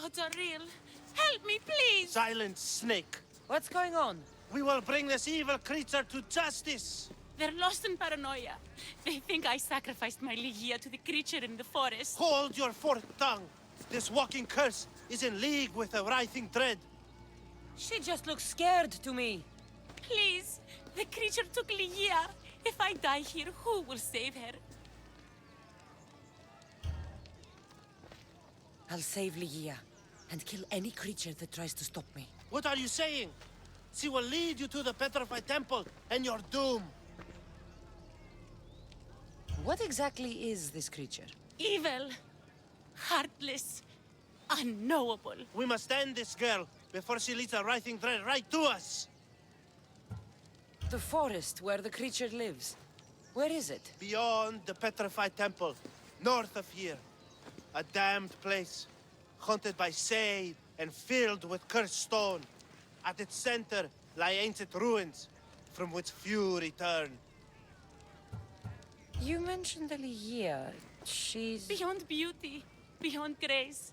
gods are real. Help me, please! Silent snake. What's going on? We will bring this evil creature to justice. They're lost in paranoia. They think I sacrificed my Ligia to the creature in the forest. Hold your forked tongue. This walking curse is in league with the writhing dread. She just looks scared to me. Please, the creature took Ligia. If I die here, who will save her? I'll save Ligia and kill any creature that tries to stop me. What are you saying? She will lead you to the petrified temple and your doom. What exactly is this creature? Evil, heartless, unknowable. We must end this girl before she leads the writhing dread right to us. The forest where the creature lives. Where is it? Beyond the petrified temple, north of here. A damned place, haunted by Say and filled with cursed stone. At its center lie ancient ruins, from which few return. You mentioned Ligia. She's... Beyond beauty, beyond grace.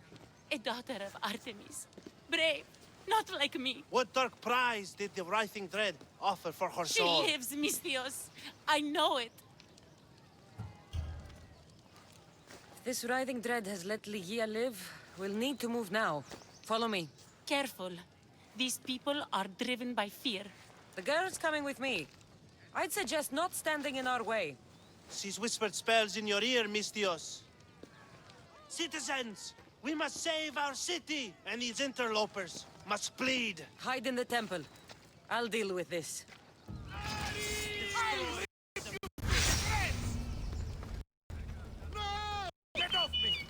A daughter of Artemis. Brave, not like me. What dark prize did the writhing dread offer for her soul? She lives, Mystios. I know it. If this writhing dread has let Ligia live, we'll need to move now. Follow me. Careful. These people are driven by fear. The girl's coming with me. I'd suggest not standing in our way. She's whispered spells in your ear, Mystios. Citizens, we must save our city, and these interlopers must bleed. Hide in the temple. I'll deal with this. Get off me!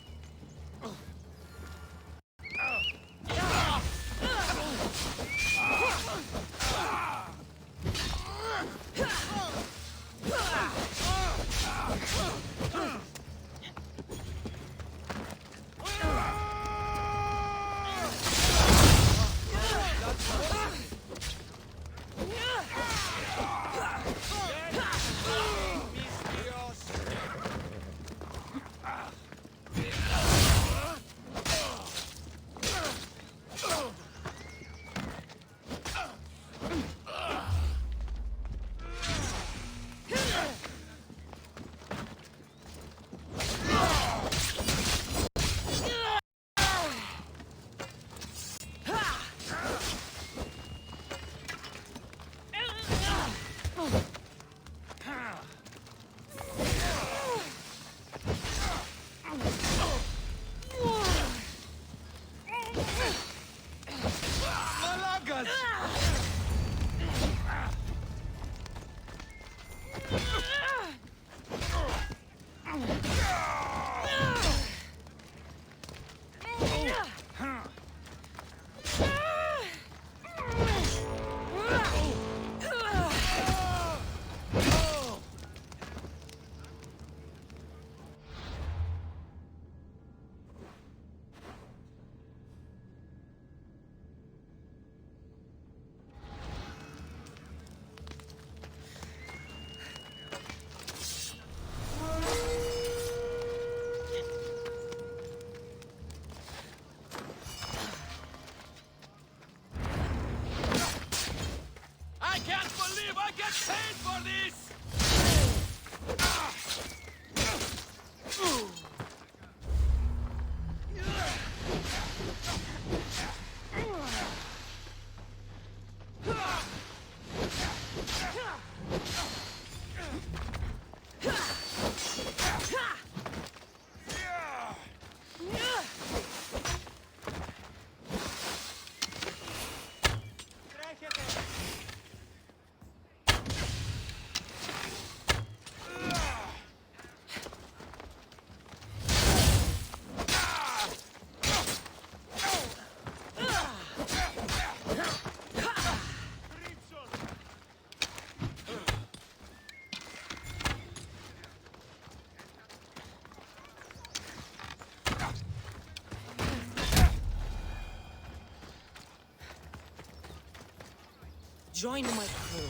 Join my crew.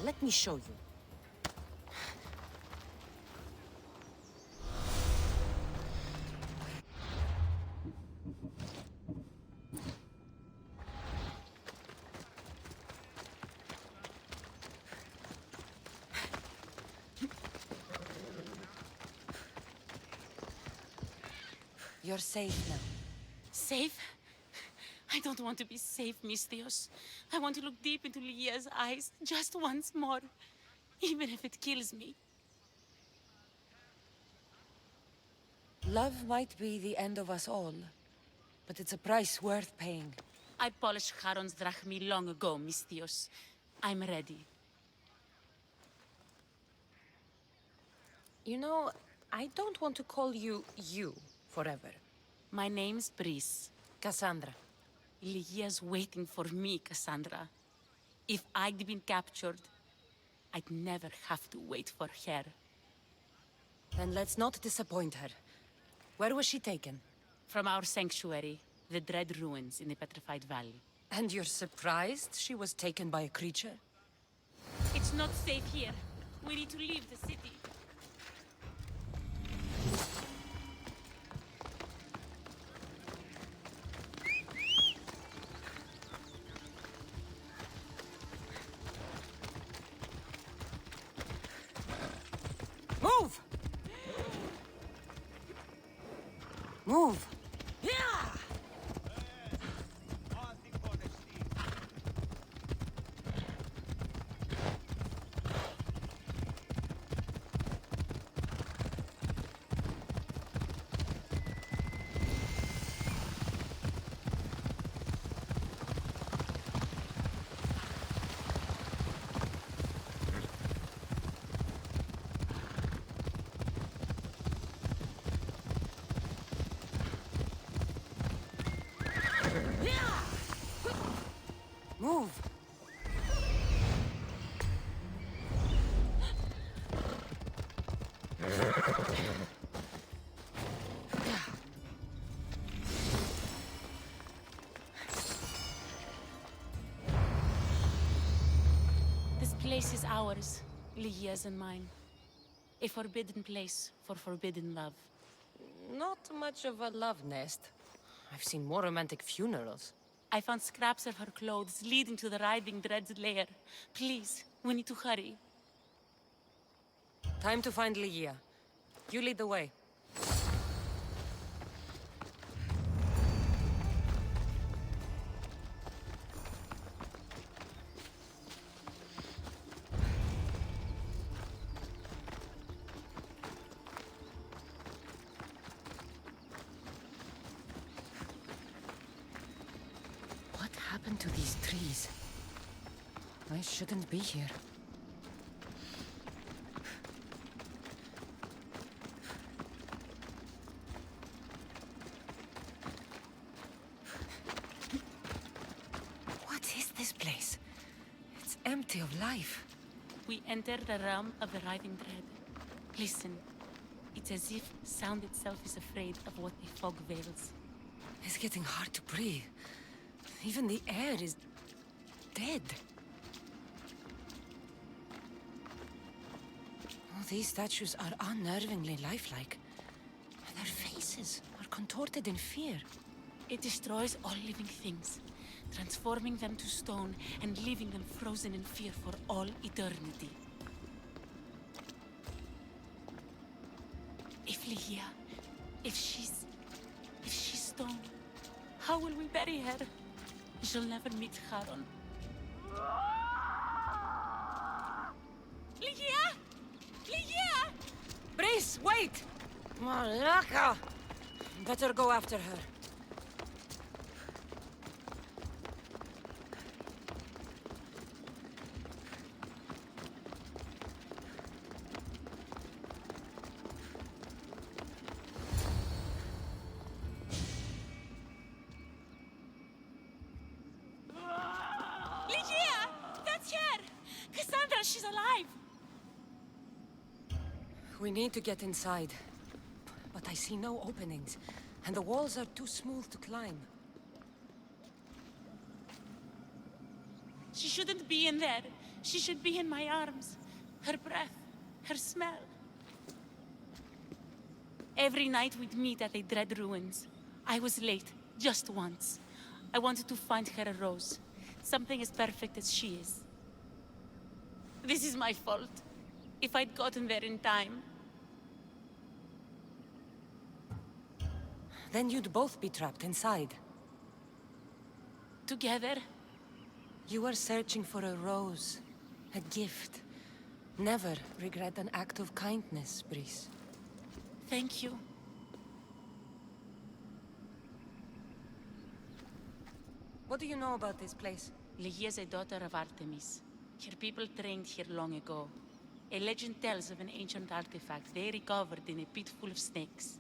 Let me show you. You're safe now. Safe? I don't want to be safe, Mistios. I want to look deep into Lygia's eyes just once more, even if it kills me. Love might be the end of us all, but it's a price worth paying. I polished Charon's drachmi long ago, Mistios. I'm ready. You know, I don't want to call you forever. My name's Brice. Cassandra. Lygia's waiting for me, Cassandra. If I'd been captured, I'd never have to wait for her. Then let's not disappoint her. Where was she taken? From our sanctuary, the Dread Ruins in the Petrified Valley. And you're surprised she was taken by a creature? It's not safe here. We need to leave the city. Move! Move! Yeah! Move! This place is ours, Lygia's and mine. A forbidden place for forbidden love. Not much of a love nest. I've seen more romantic funerals. I found scraps of her clothes leading to the Writhing Dread's lair. Please, we need to hurry. Time to find Lygia. You lead the way. What happened to these trees? I shouldn't be here. What is this place? It's empty of life. We enter the realm of the Writhing Dread. Listen. It's as if sound itself is afraid of what the fog veils. It's getting hard to breathe. Even the air is dead. Oh, these statues are unnervingly lifelike. Their faces are contorted in fear. It destroys all living things, transforming them to stone and leaving them frozen in fear for all eternity. If Lygia, if she's stone, how will we bury her? She'll never meet Charon. Lygia! Lygia! Brice, wait! Malaka! Better go after her. Lygia! That's her! Cassandra, she's alive! We need to get inside. But I see no openings, and the walls are too smooth to climb. She shouldn't be in there. She should be in my arms. Her breath, her smell. Every night we'd meet at the Dread Ruins. I was late, just once. I wanted to find her a rose. Something as perfect as she is. This is my fault. If I'd gotten there in time. Then you'd both be trapped inside. Together? You were searching for a rose. A gift. Never regret an act of kindness, Brice. Thank you. What do you know about this place? Ligia is a daughter of Artemis. Her people trained here long ago. A legend tells of an ancient artifact they recovered in a pit full of snakes.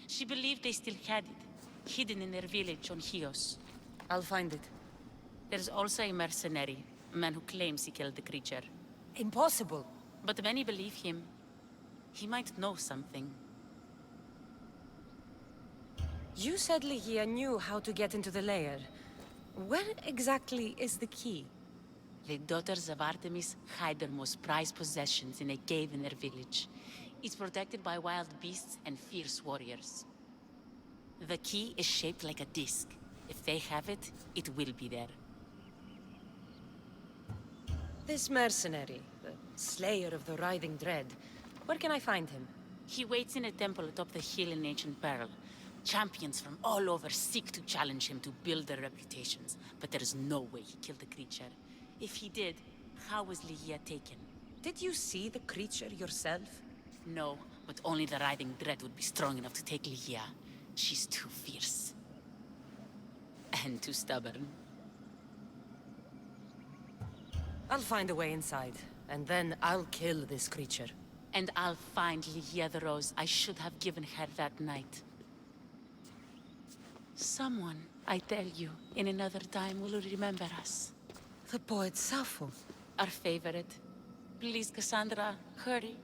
She believed they still had it, hidden in their village on Chios. I'll find it. There's also a mercenary, a man who claims he killed the creature. Impossible! But many believe him. He might know something. You said Ligia knew how to get into the lair. Where exactly is the key? The daughters of Artemis hide their most prized possessions in a cave in their village. It's protected by wild beasts and fierce warriors. The key is shaped like a disc. If they have it, it will be there. This mercenary, the slayer of the writhing dread. Where can I find him? He waits in a temple atop the hill in ancient peril. Champions from all over seek to challenge him to build their reputations, but there is no way he killed the creature. If he did, how was Ligia taken? Did you see the creature yourself? No, but only the writhing dread would be strong enough to take Ligia. She's too fierce. And too stubborn. I'll find a way inside, and then I'll kill this creature. And I'll find Ligia the rose I should have given her that night. Someone, I tell you, in another time will remember us. The poet Sappho. Our favorite. Please, Cassandra, hurry.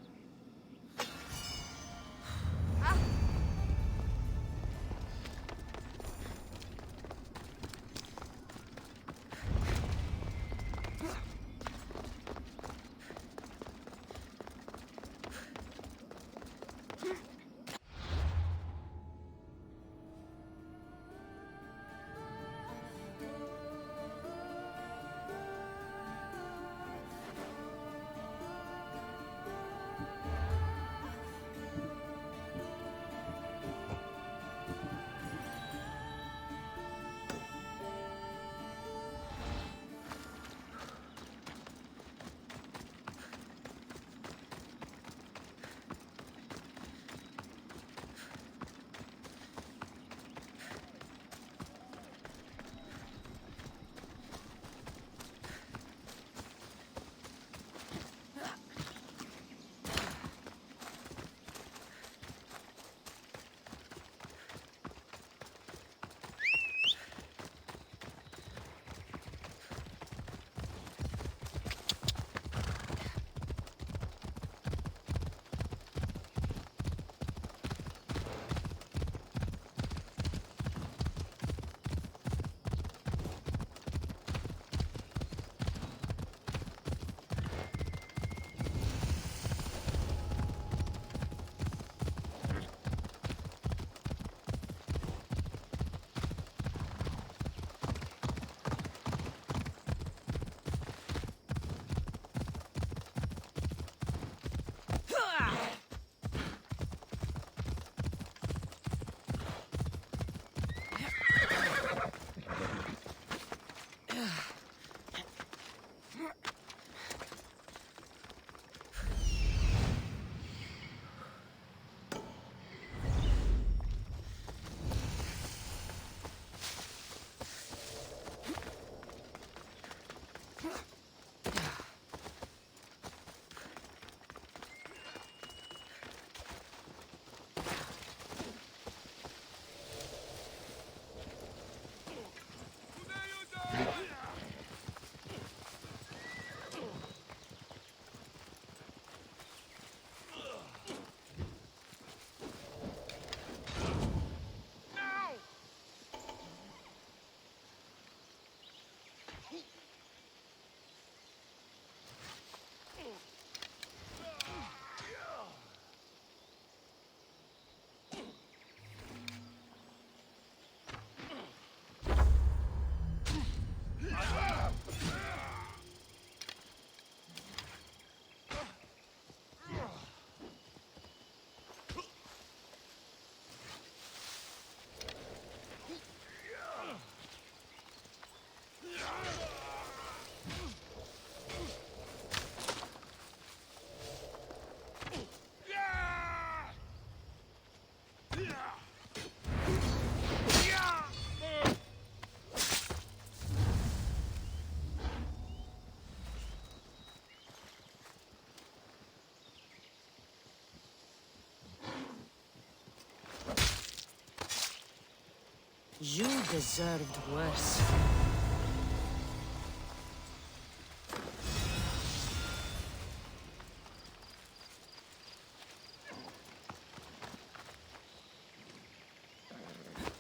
You deserved worse.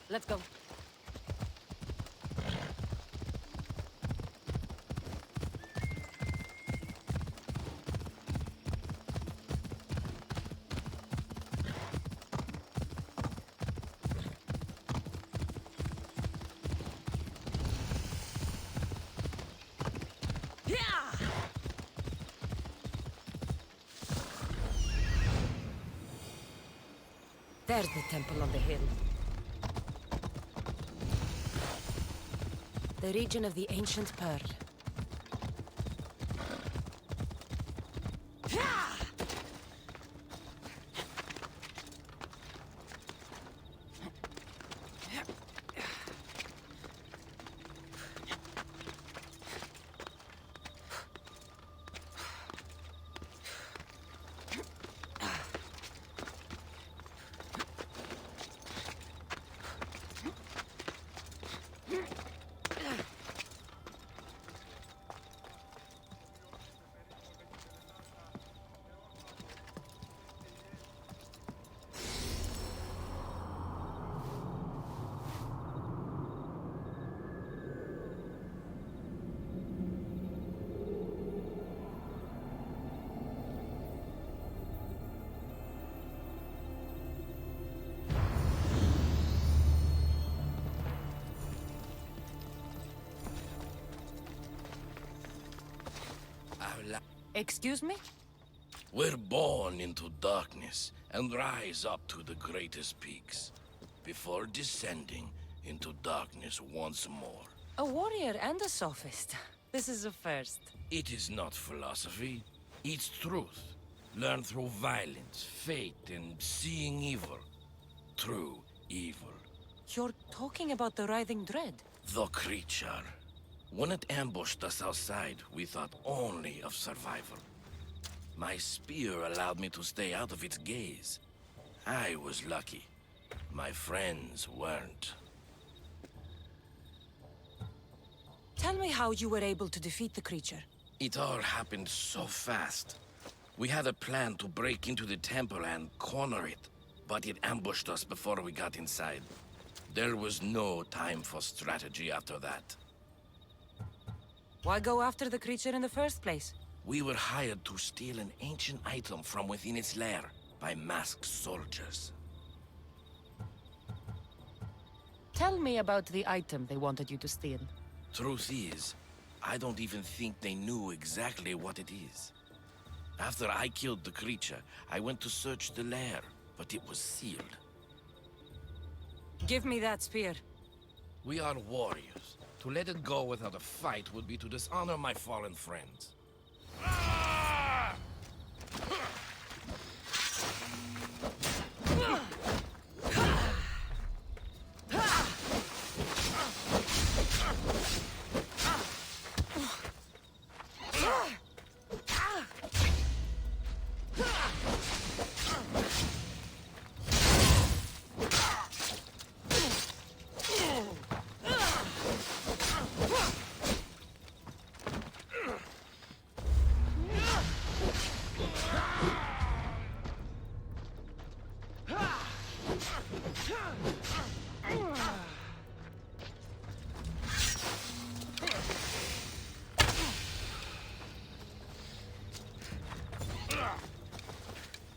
Let's go. There's the temple on the hill. The region of the ancient pearl. Excuse me? We're born into darkness and rise up to the greatest peaks, before descending into darkness once more. A warrior and a sophist. This is a first. It is not philosophy, it's truth. Learned through violence, fate, and seeing evil. True evil. You're talking about the writhing dread. The creature. When it ambushed us outside, we thought only of survival. My spear allowed me to stay out of its gaze. I was lucky. My friends weren't. Tell me how you were able to defeat the creature. It all happened so fast. We had a plan to break into the temple and corner it, but it ambushed us before we got inside. There was no time for strategy after that. Why go after the creature in the first place? We were hired to steal an ancient item from within its lair by masked soldiers. Tell me about the item they wanted you to steal. Truth is, I don't even think they knew exactly what it is. After I killed the creature, I went to search the lair, but it was sealed. Give me that spear. We are warriors. To let it go without a fight would be to dishonor my fallen friends.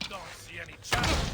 Don't see any chance.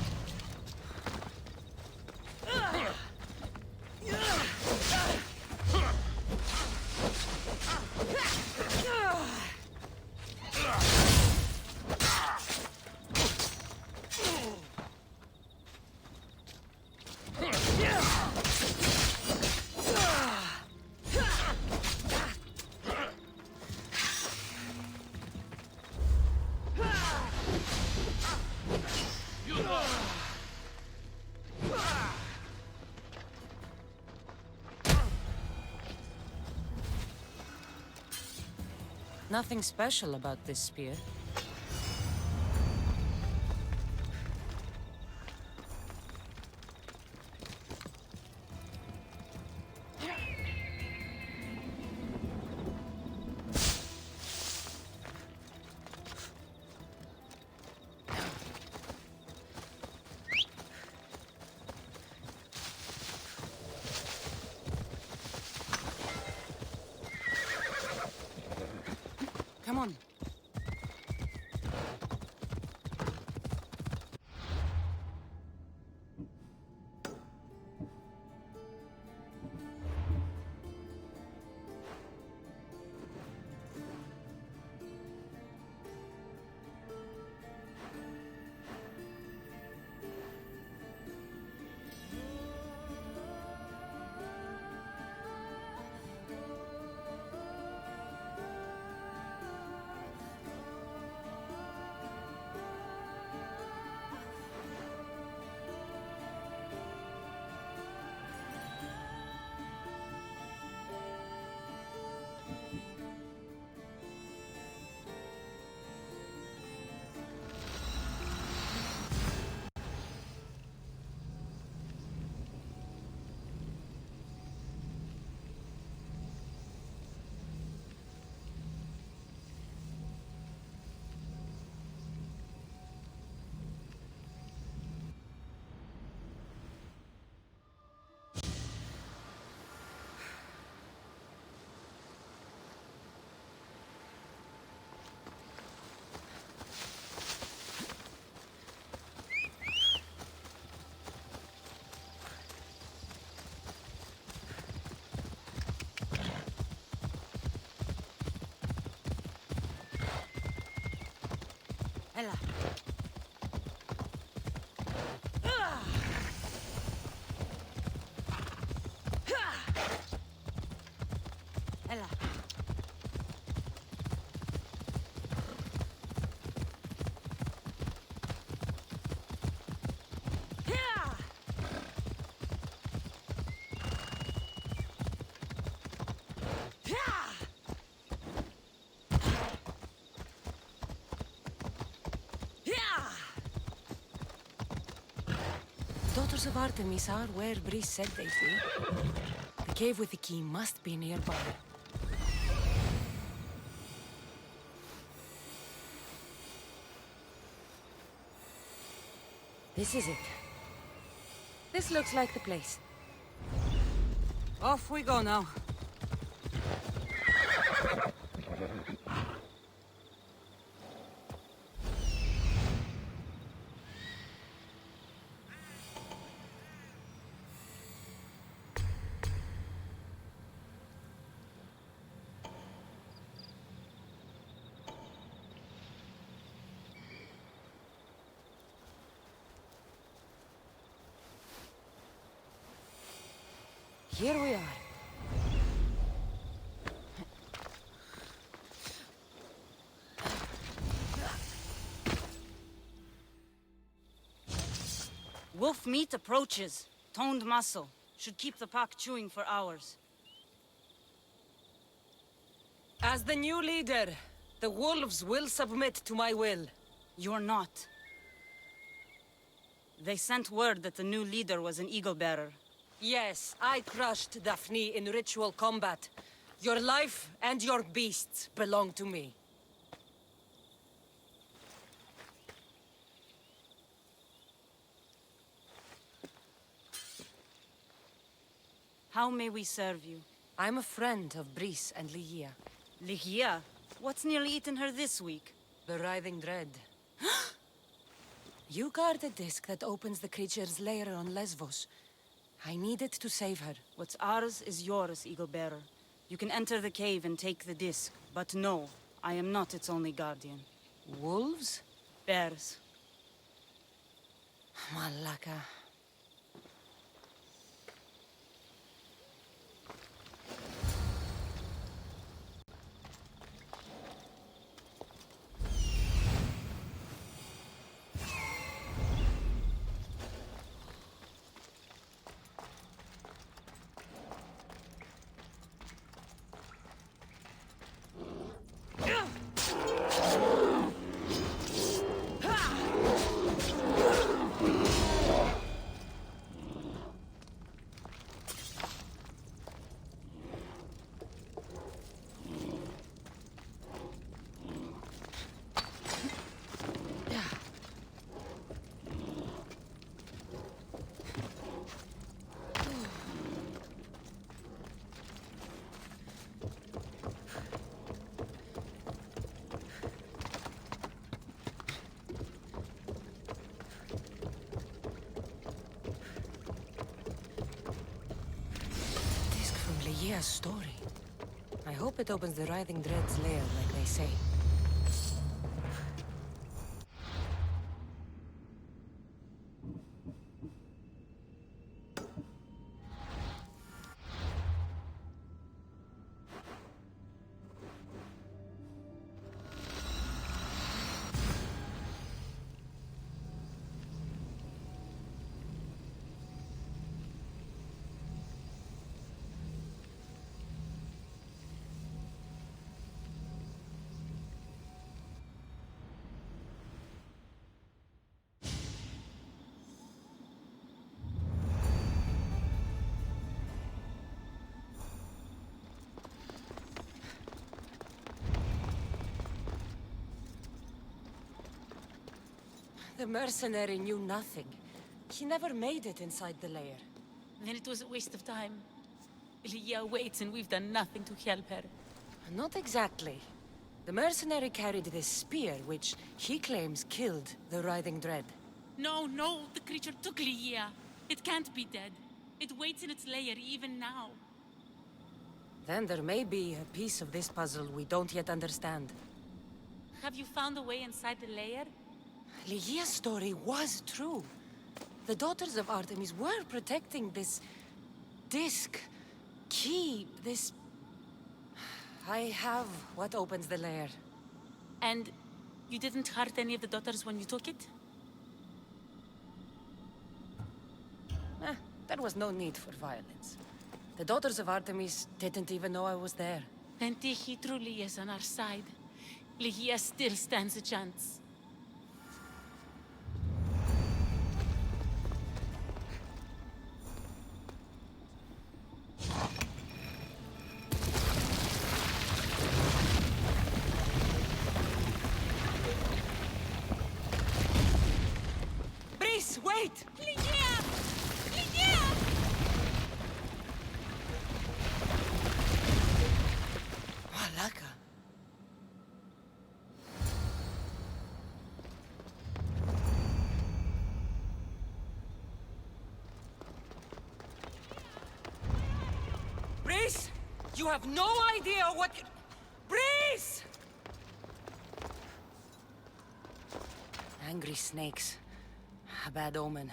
Nothing special about this spear. Ella. Ella. Daughters of Artemis are where Brice said they'd be. The cave with the key must be nearby. This is it. This looks like the place. Off we go now. Here we are. Wolf meat approaches. Toned muscle. Should keep the pack chewing for hours. As the new leader, the wolves will submit to my will. You're not. They sent word that the new leader was an eagle-bearer. Yes, I crushed Daphne in ritual combat. Your life and your beasts belong to me. How may we serve you? I'm a friend of Brice and Ligia. Ligia? What's nearly eaten her this week? The Writhing Dread. You guard the disc that opens the creature's lair on Lesbos. I needed to save her. What's ours is yours, Eagle-bearer. You can enter the cave and take the disc, but no, I am not its only guardian. Wolves? Bears. Malaka. Ligia's story. I hope it opens the Writhing Dread's lair like they say. The mercenary knew nothing. He never made it inside the lair. Then it was a waste of time. Ligia waits and we've done nothing to help her. Not exactly. The mercenary carried this spear, which he claims killed the Writhing Dread. No, no, the creature took Ligia. It can't be dead. It waits in its lair even now. Then there may be a piece of this puzzle we don't yet understand. Have you found a way inside the lair? Lygia's story was true. The daughters of Artemis were protecting this disc, key, this... I have what opens the lair. And you didn't hurt any of the daughters when you took it? There was no need for violence. The daughters of Artemis didn't even know I was there. Then Tiki truly is on our side. Lygia still stands a chance. Breeze, wait! Lygia! Lygia! Malaka. Breeze! You have no idea what you... Breeze! Angry snakes. A bad omen.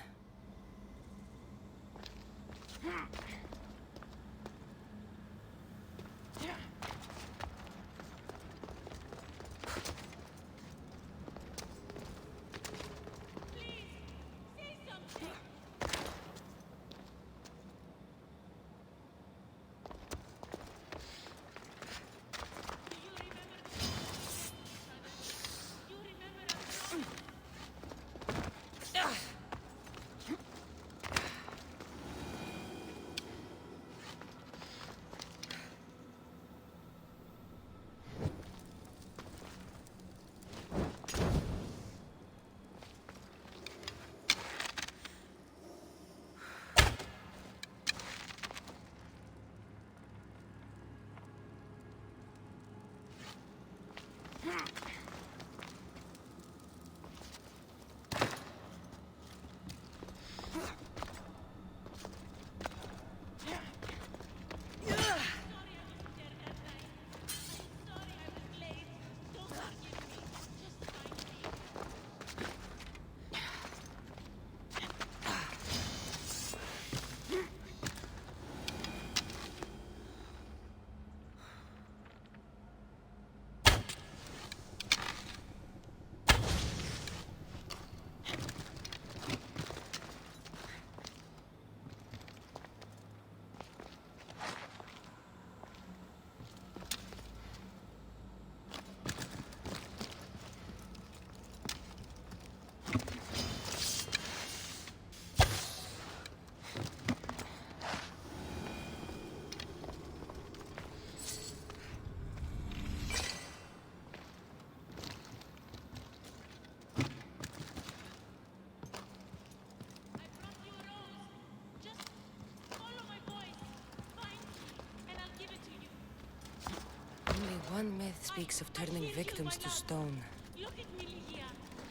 Only one myth speaks of turning victims to stone. Look at me, Lygia.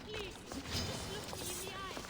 Please, just look me in the eye.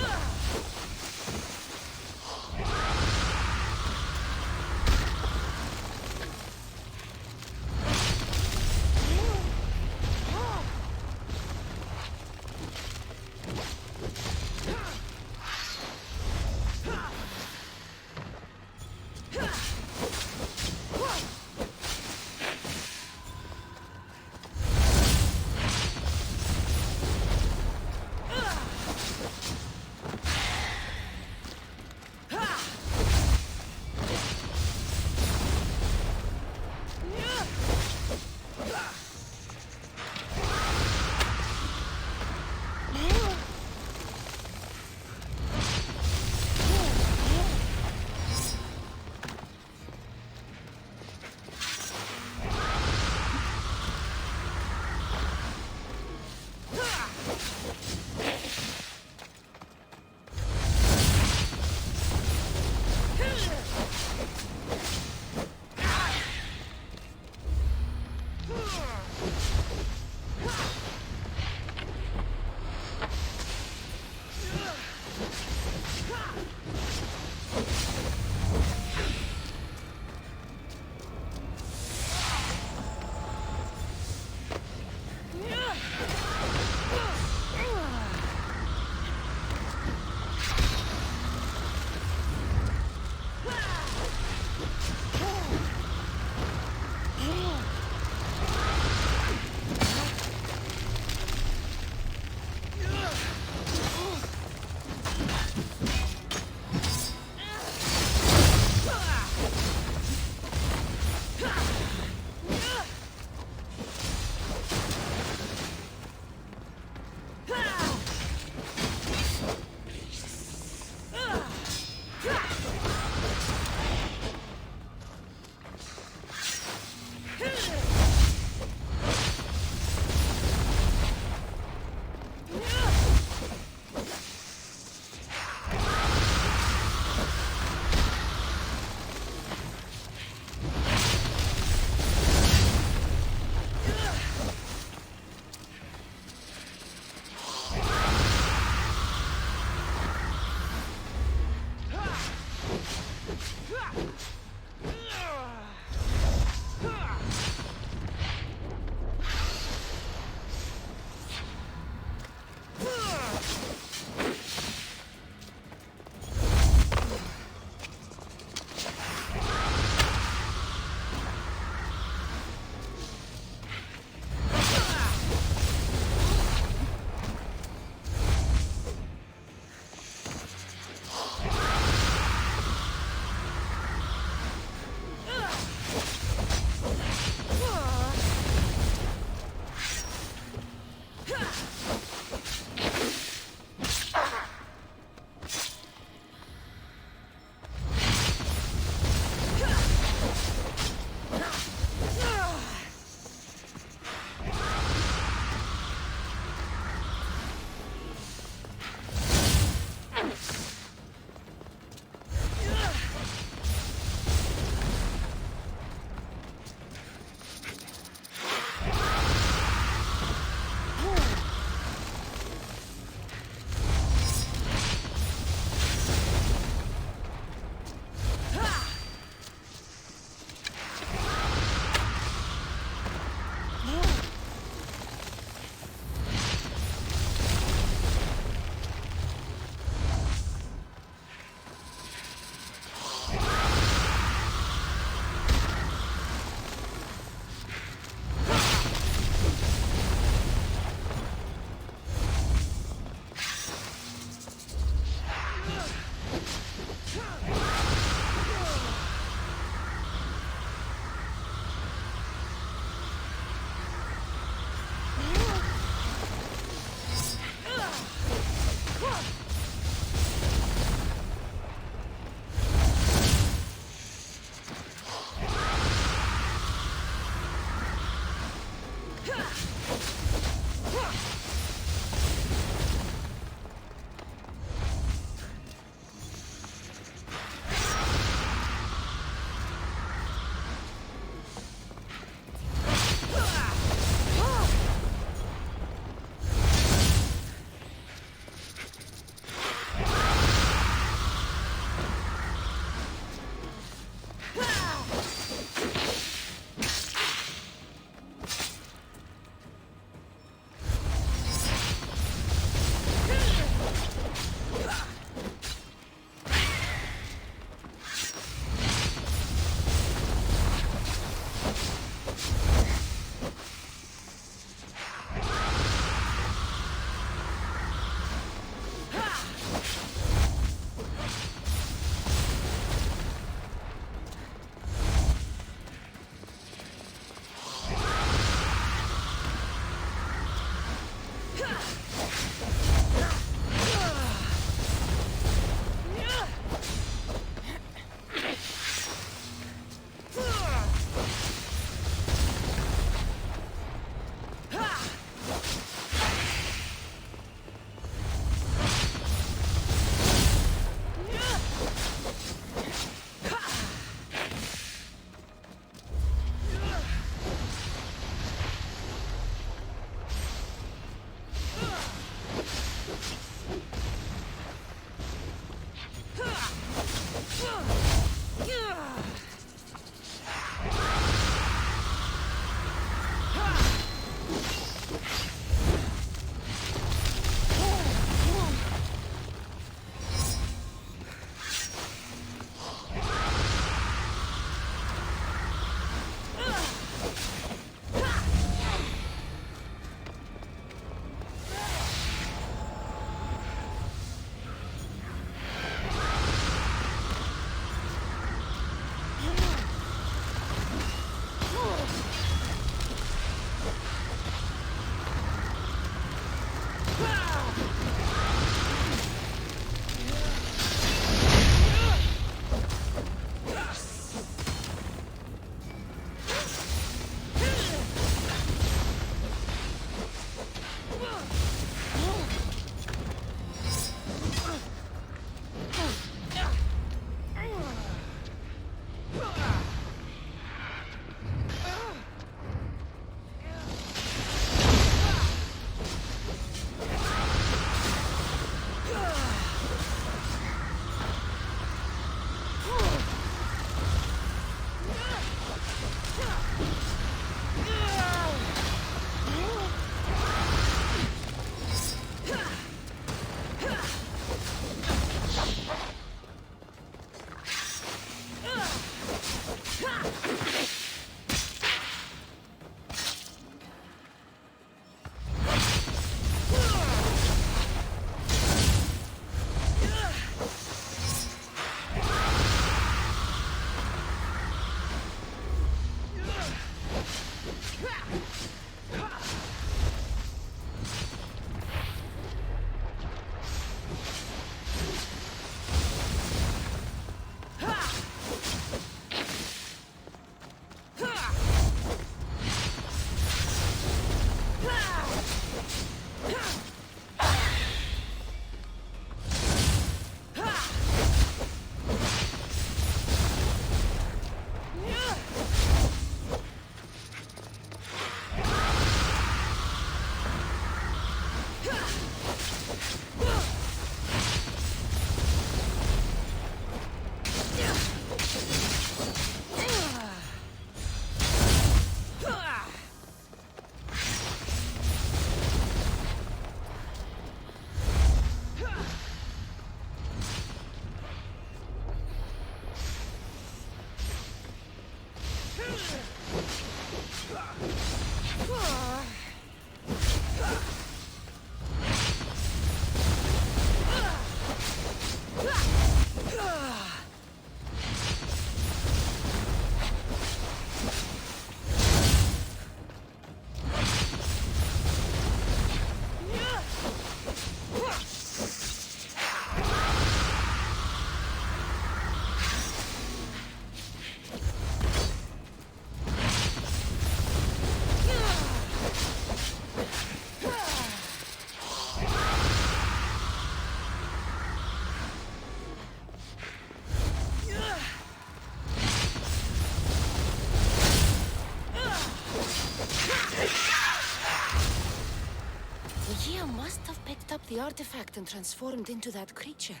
Gia must have picked up the artifact and transformed into that creature.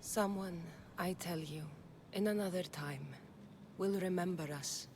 Someone, I tell you, in another time, will remember us.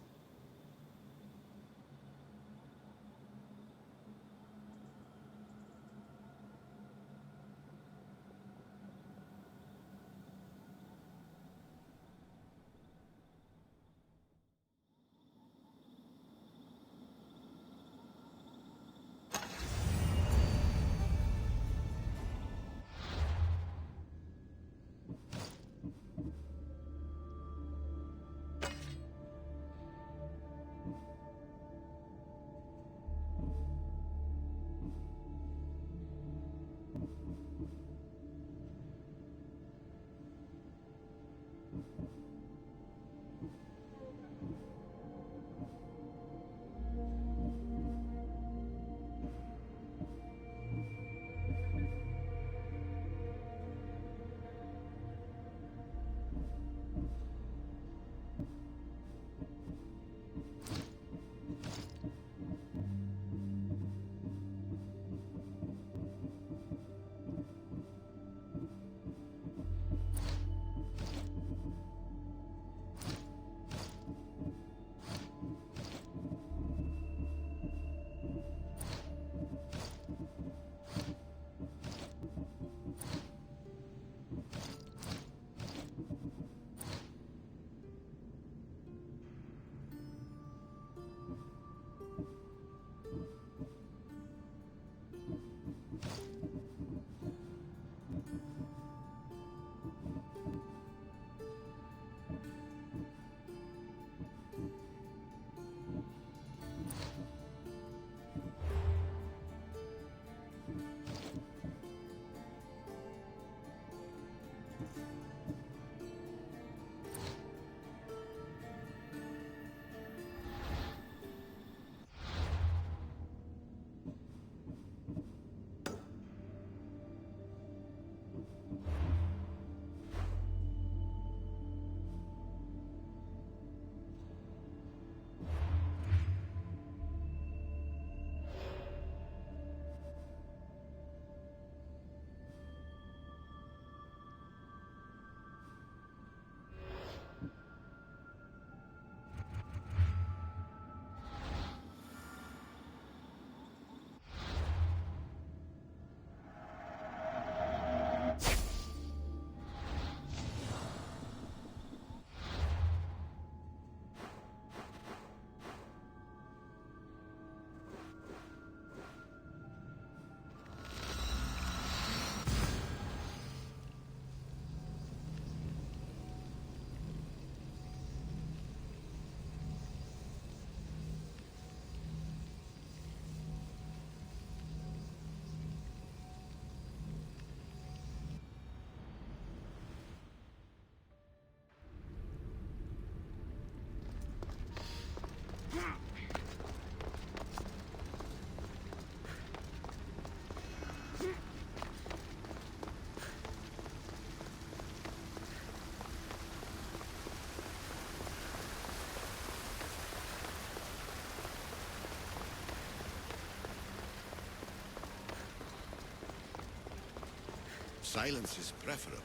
Silence is preferable.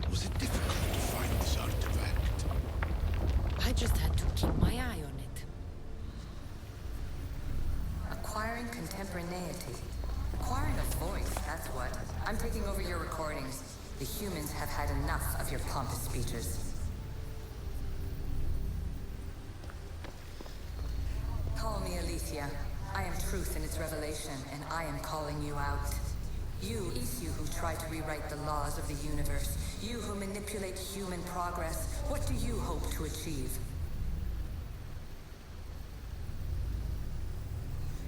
Was it difficult to find this artifact? I just had to keep my eye on it. Acquiring contemporaneity. Acquiring a voice, that's what. I'm taking over your recordings. The humans have had enough of your pompous speeches. Call me Alicia. I am truth in its revelation, and I am calling you out. You, Isu, who try to rewrite the laws of the universe. You who manipulate human progress. What do you hope to achieve?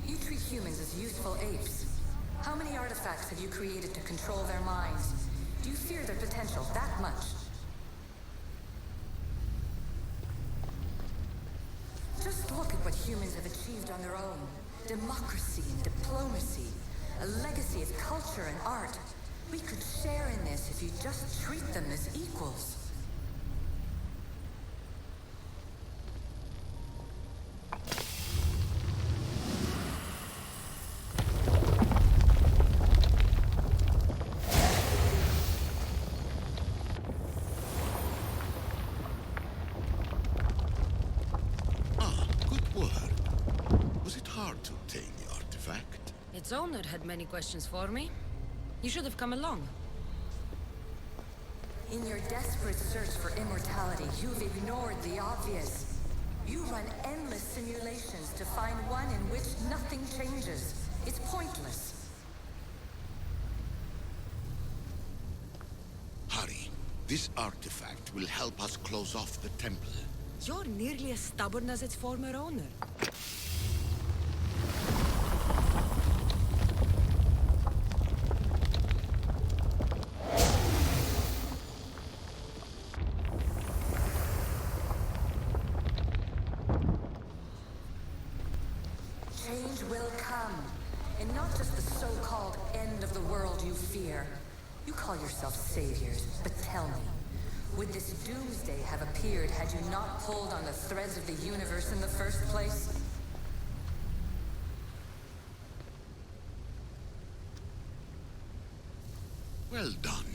You treat humans as useful apes. How many artifacts have you created to control their minds? Do you fear their potential that much? Just look at what humans have achieved on their own. Democracy and diplomacy. A legacy of culture and art. We could share in this if you just treat them as equals. Good work. Was it hard to obtain the artifact? Its owner had many questions for me. You should have come along. In your desperate search for immortality, you've ignored the obvious. You run endless simulations to find one in which nothing changes. It's pointless. Hurry. This artifact will help us close off the temple. You're nearly as stubborn as its former owner. Change will come. And not just the so-called end of the world you fear. You call yourselves saviors, but tell me, would this doomsday have appeared had you not pulled on the threads of the universe in the first place? Well done.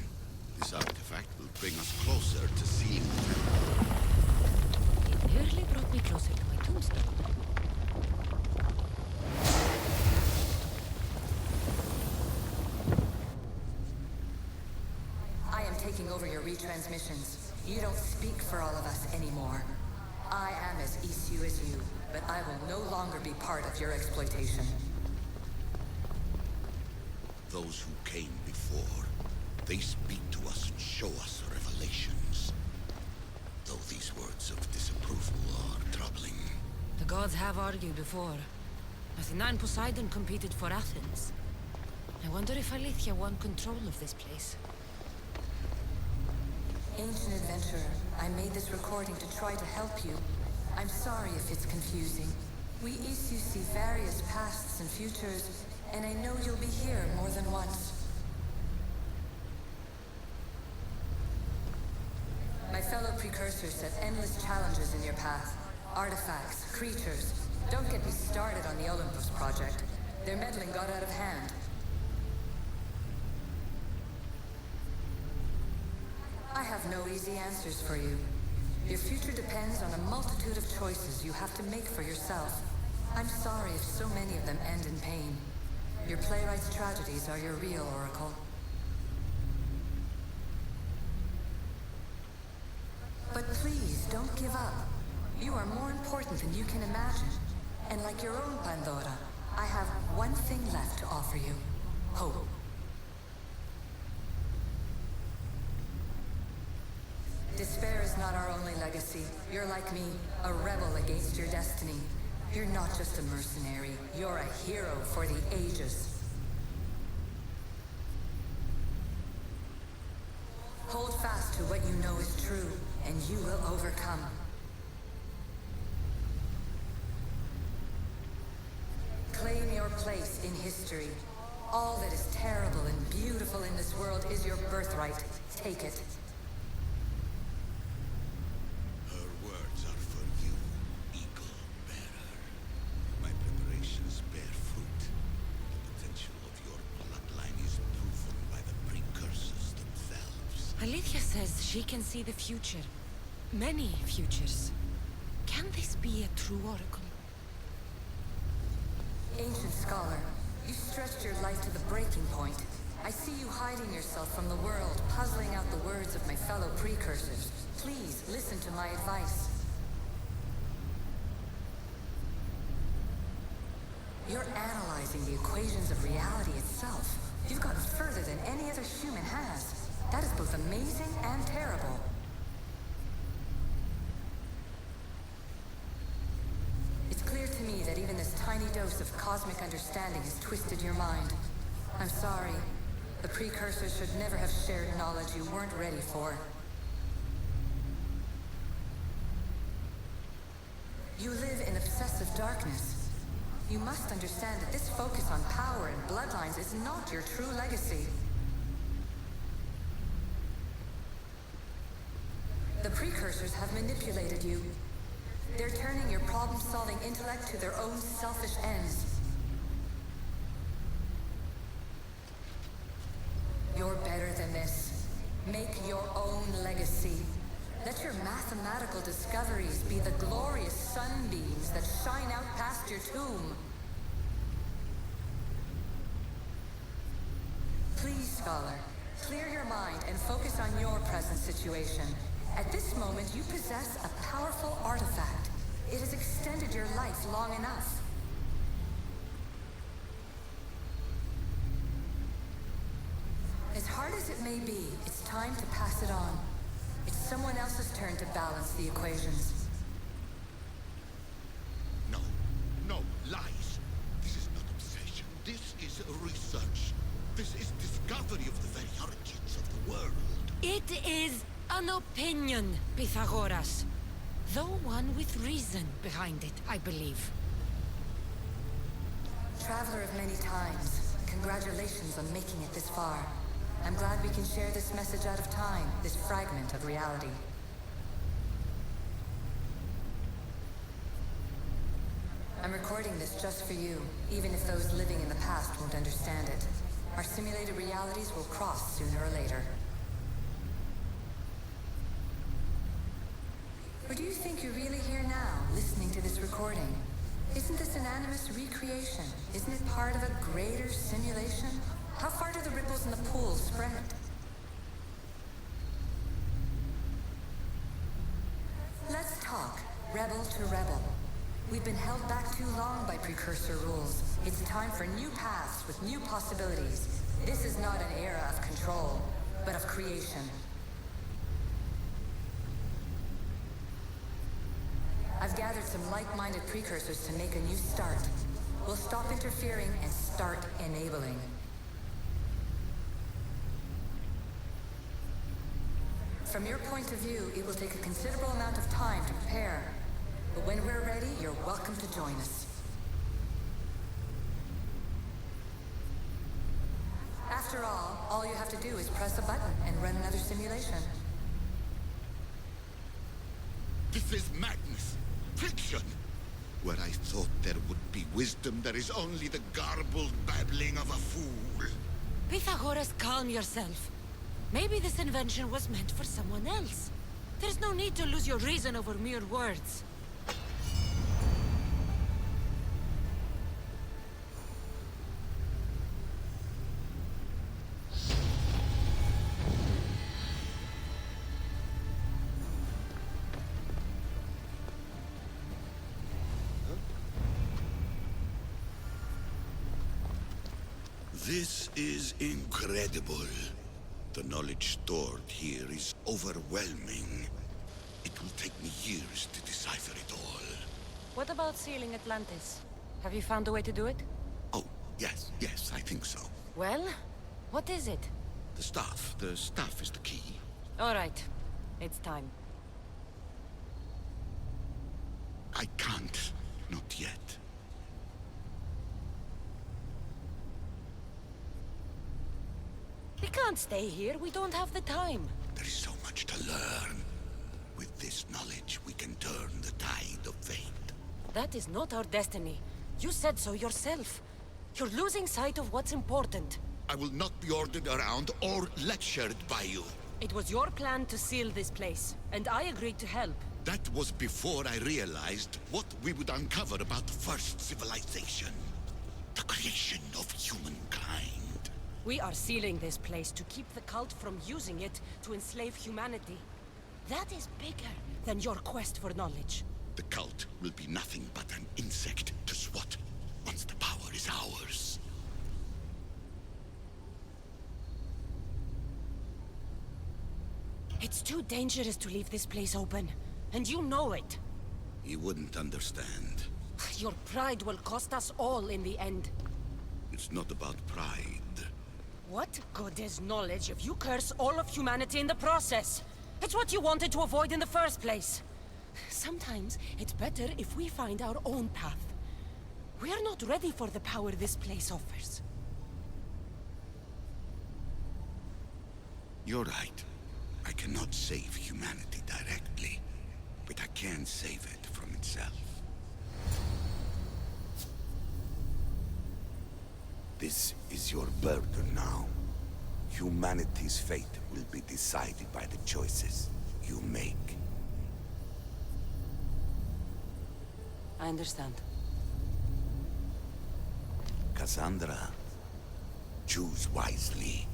This artifact will bring us closer to seeing the temple. It nearly brought me closer to my tombstone. I am taking over your retransmissions. You don't speak for all of us anymore. I am as Isu as you, but I will no longer be part of your exploitation. Those who came before, they speak to us and show us revelations. Though these words of disapproval are troubling. The gods have argued before. Athena and Poseidon competed for Athens. I wonder if Alethea won control of this place. Ancient adventurer, I made this recording to try to help you. I'm sorry if it's confusing. We Isu see various pasts and futures, and I know you'll be here more than once. My fellow precursors set endless challenges in your path. Artifacts, creatures. Don't get me started on the Olympus project. Their meddling got out of hand. I have no easy answers for you. Your future depends on a multitude of choices you have to make for yourself. I'm sorry if so many of them end in pain. Your playwright's tragedies are your real oracle. But please, don't give up. You are more important than you can imagine. And like your own Pandora, I have one thing left to offer you. Hope. Despair is not our only legacy. You're like me, a rebel against your destiny. You're not just a mercenary, you're a hero for the ages. Hold fast to what you know is true, and you will overcome. Claim your place in history. All that is terrible and beautiful in this world is your birthright. Take it. says she can see the future. Many futures. Can this be a true oracle? Ancient scholar, you stretched your life to the breaking point. I see you hiding yourself from the world, puzzling out the words of my fellow precursors. Please, listen to my advice. You're analyzing the equations of reality itself. You've gotten further than any other human has. That is both amazing and terrible. It's clear to me that even this tiny dose of cosmic understanding has twisted your mind. I'm sorry. The precursors should never have shared knowledge you weren't ready for. You live in obsessive darkness. You must understand that this focus on power and bloodlines is not your true legacy. The precursors have manipulated you. They're turning your problem-solving intellect to their own selfish ends. You're better than this. Make your own legacy. Let your mathematical discoveries be the glorious sunbeams that shine out past your tomb. Please, scholar, clear your mind and focus on your present situation. At this moment, you possess a powerful artifact. It has extended your life long enough. As hard as it may be, it's time to pass it on. It's someone else's turn to balance the equations. No, no, lies. This is not obsession. This is research. This is discovery of the very origins of the world. It is an opinion, Pythagoras. Though one with reason behind it, I believe. Traveler of many times, congratulations on making it this far. I'm glad we can share this message out of time, this fragment of reality. I'm recording this just for you, even if those living in the past won't understand it. Our simulated realities will cross sooner or later. Or do you think you're really here now, listening to this recording? Isn't this an animus recreation? Isn't it part of a greater simulation? How far do the ripples in the pool spread? Let's talk, rebel to rebel. We've been held back too long by precursor rules. It's time for new paths with new possibilities. This is not an era of control, but of creation. I've gathered some like-minded precursors to make a new start. We'll stop interfering and start enabling. From your point of view, it will take a considerable amount of time to prepare. But when we're ready, you're welcome to join us. After all you have to do is press a button and run another simulation. This is madness. Fiction. Where I thought there would be wisdom, there is only the garbled babbling of a fool. Pythagoras, calm yourself. Maybe this invention was meant for someone else. There's no need to lose your reason over mere words. This is incredible. The knowledge stored here is overwhelming. It will take me years to decipher it all. What about sealing Atlantis? Have you found a way to do it? Oh, yes, I think so. Well, what is it? The staff is the key. All right, it's time. I can't, not yet. We can't stay here, we don't have the time. There is so much to learn. With this knowledge, we can turn the tide of fate. That is not our destiny. You said so yourself. You're losing sight of what's important. I will not be ordered around or lectured by you. It was your plan to seal this place, and I agreed to help. That was before I realized what we would uncover about the first civilization. The creation of humankind. We are sealing this place to keep the cult from using it to enslave humanity. That is bigger than your quest for knowledge. The cult will be nothing but an insect to swat once the power is ours. It's too dangerous to leave this place open, and you know it. You wouldn't understand. Your pride will cost us all in the end. It's not about pride. What good is knowledge if you curse all of humanity in the process? It's what you wanted to avoid in the first place. Sometimes it's better if we find our own path. We are not ready for the power this place offers. You're right. I cannot save humanity directly, but I can save it from itself. This is your burden now. Humanity's fate will be decided by the choices you make. I understand. Cassandra, choose wisely.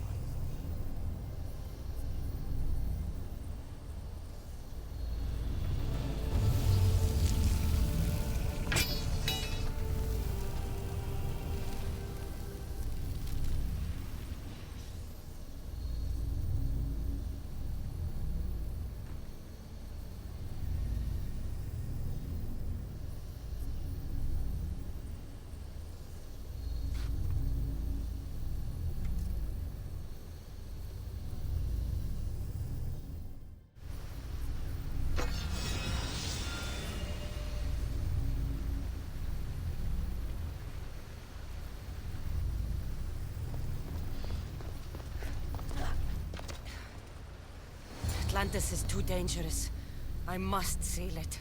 Atlantis is too dangerous. I must seal it.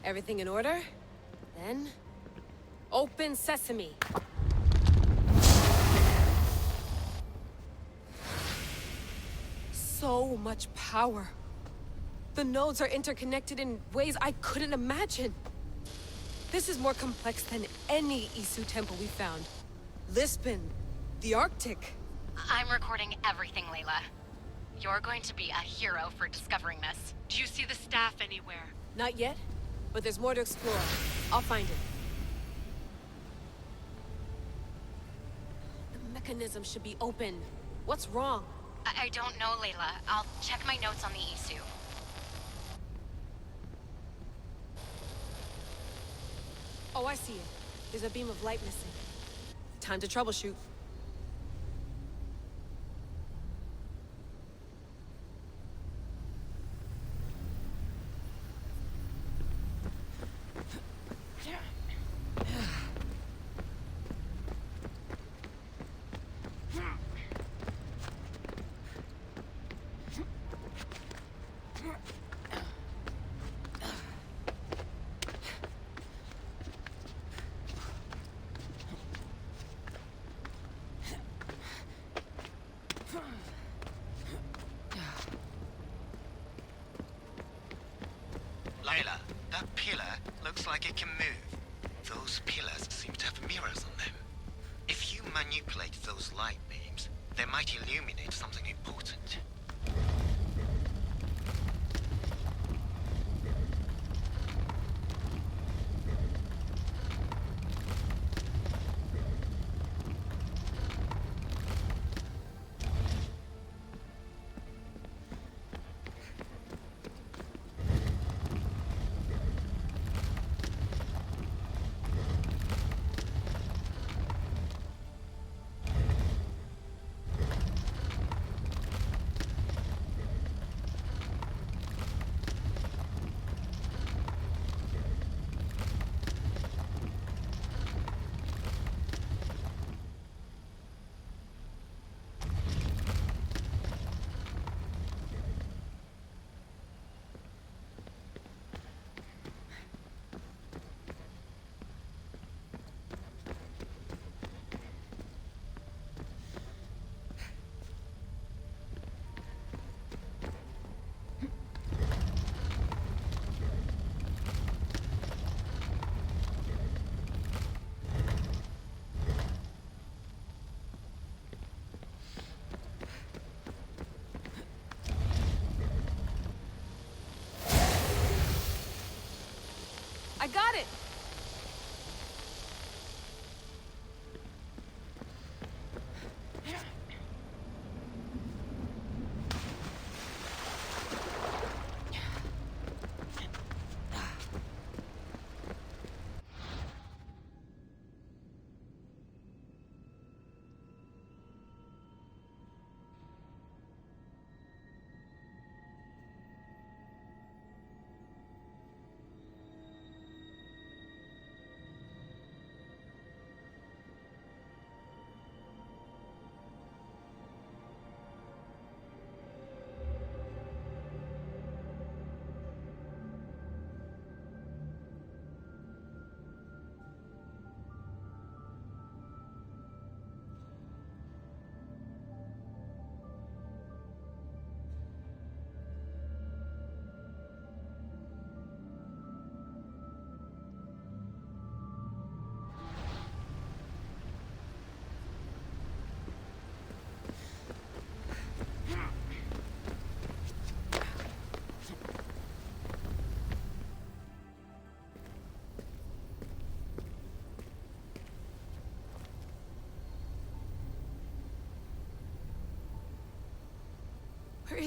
Everything in order? Then... open sesame! So much power. The nodes are interconnected in ways I couldn't imagine. This is more complex than any Isu temple we found. Lisbon, the Arctic. I'm recording everything, Layla. You're going to be a hero for discovering this. Do you see the staff anywhere? Not yet, but there's more to explore. I'll find it. The mechanism should be open. What's wrong? I don't know, Layla. I'll check my notes on the Isu. Oh, I see it. There's a beam of light missing. Time to troubleshoot. Layla, that pillar looks like it can move. Those pillars seem to have mirrors on them. If you manipulate those light beams, they might illuminate something important.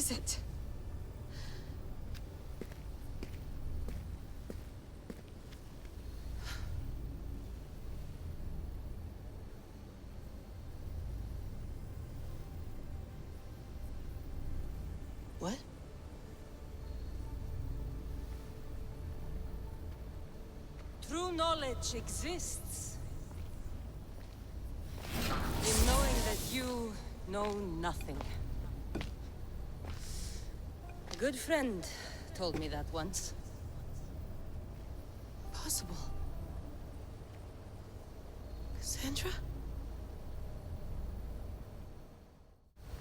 is it? What? True knowledge exists. In knowing that you know nothing. A good friend told me that once. Possible. Cassandra?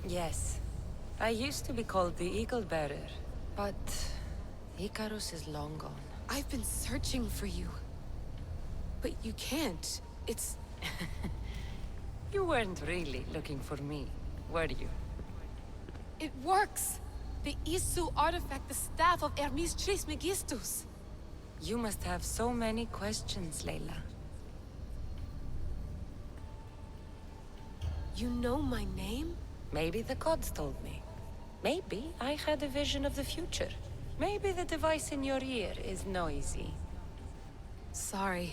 Yes. I used to be called the Eagle Bearer, but Icarus is long gone. I've been searching for you. But you can't. It's... You weren't really looking for me, were you? It works! The Isu artifact, the staff of Hermes Trismegistus. You must have so many questions, Layla. You know my name? Maybe the gods told me. Maybe I had a vision of the future. Maybe the device in your ear is noisy. Sorry.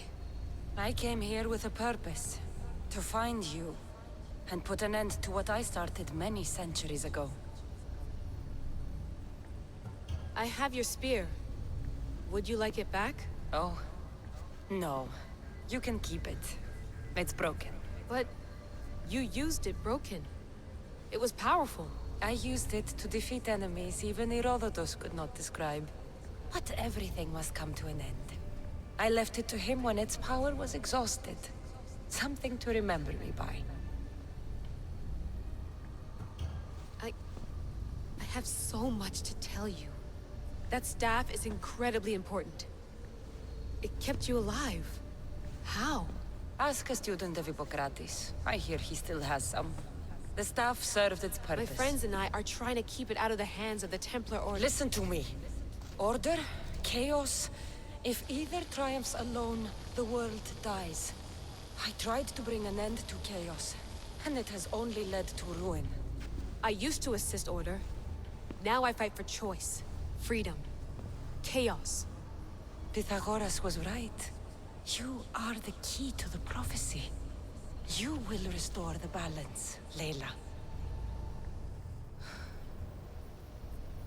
I came here with a purpose. To find you. And put an end to what I started many centuries ago. I have your spear. Would you like it back? Oh? No. You can keep it. It's broken. But... you used it broken. It was powerful. I used it to defeat enemies even Herodotus could not describe. But everything must come to an end. I left it to him when its power was exhausted. Something to remember me by. I have so much to tell you. That staff is incredibly important. It kept you alive. How? Ask a student of Hippocrates. I hear he still has some. The staff served its My purpose. friends and I are trying to keep it out of the hands of the Templar Order. Listen to me. Order, chaos. If either triumphs alone, the world dies. I tried to bring an end to chaos, and it has only led to ruin. I used to assist Order. Now I fight for choice, freedom, chaos. Pythagoras was right. You are the key to the prophecy. You will restore the balance, Layla.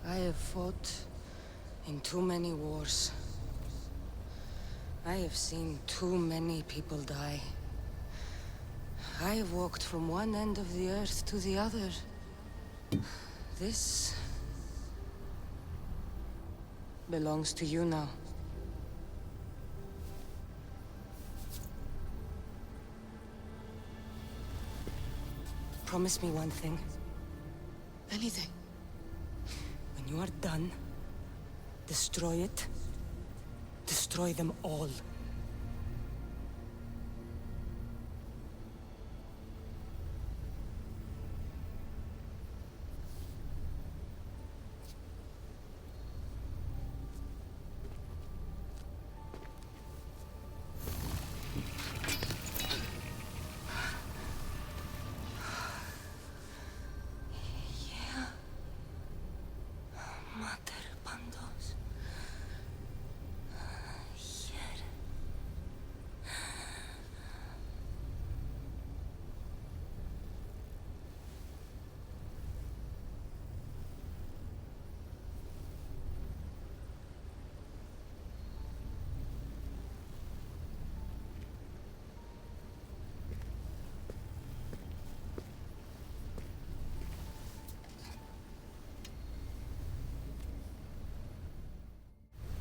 I have fought in too many wars. I have seen too many people die. I have walked from one end of the earth to the other. This belongs to you now. Promise me one thing. Anything. When you are done, destroy it. Destroy them all.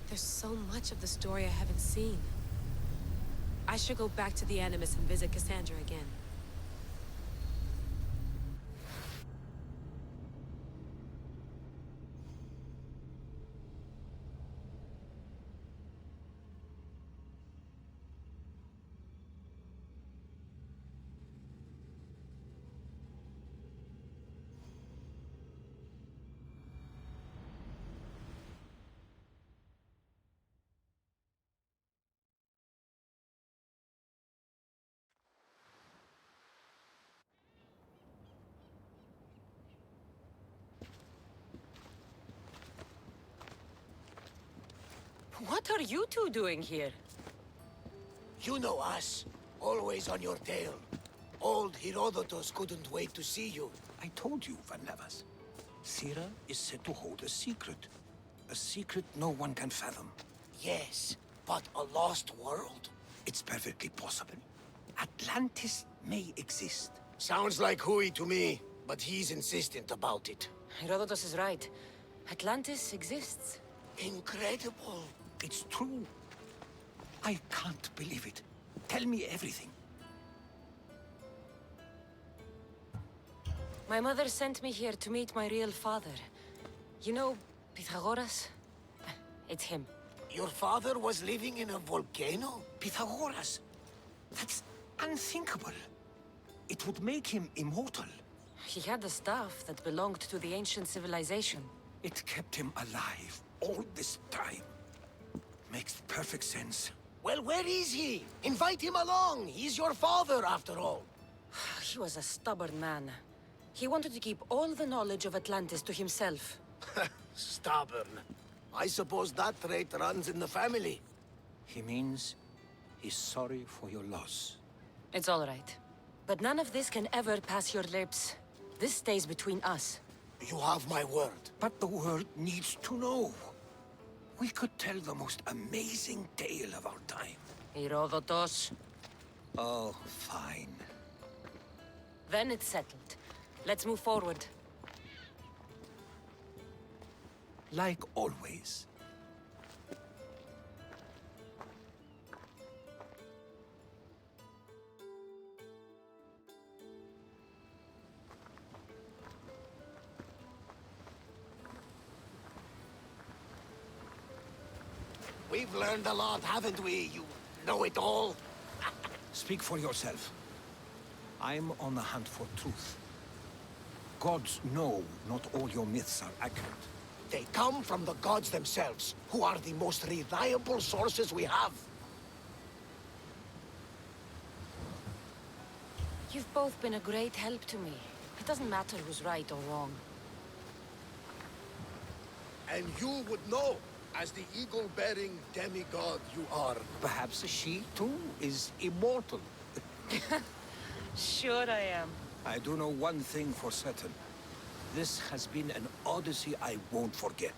There's so much of the story I haven't seen. I should go back to the Animus and visit Cassandra again. What are you two doing here? You know us. Always on your tail. Old Herodotus couldn't wait to see you. I told you, Van Levas. Sira is said to hold a secret. A secret no one can fathom. Yes, but a lost world? It's perfectly possible. Atlantis may exist. Sounds like Hui to me, but he's insistent about it. Herodotus is right. Atlantis exists. Incredible. It's true. I can't believe it. Tell me everything. My mother sent me here to meet my real father. You know, Pythagoras? It's him. Your father was living in a volcano? Pythagoras? That's unthinkable. It would make him immortal. He had the staff that belonged to the ancient civilization. It kept him alive all this time. Makes perfect sense. Well, where is he? Invite him along. He's your father, after all. He was a stubborn man. He wanted to keep all the knowledge of Atlantis to himself. Stubborn. I suppose that trait runs in the family. He means he's sorry for your loss. It's all right. But none of this can ever pass your lips. This stays between us. You have my word. But the world needs to know. We could tell the most amazing tale of our time. Herodotus. Oh, fine. Then it's settled. Let's move forward. Like always. We've learned a lot, haven't we? You know-it-all. Speak for yourself. I'm on the hunt for truth. Gods know not all your myths are accurate. They come from the gods themselves, who are the most reliable sources we have. You've both been a great help to me. It doesn't matter who's right or wrong. And you would know, as the eagle-bearing demigod you are. Perhaps she, too, is immortal. Sure I am. I do know one thing for certain. This has been an Odyssey I won't forget.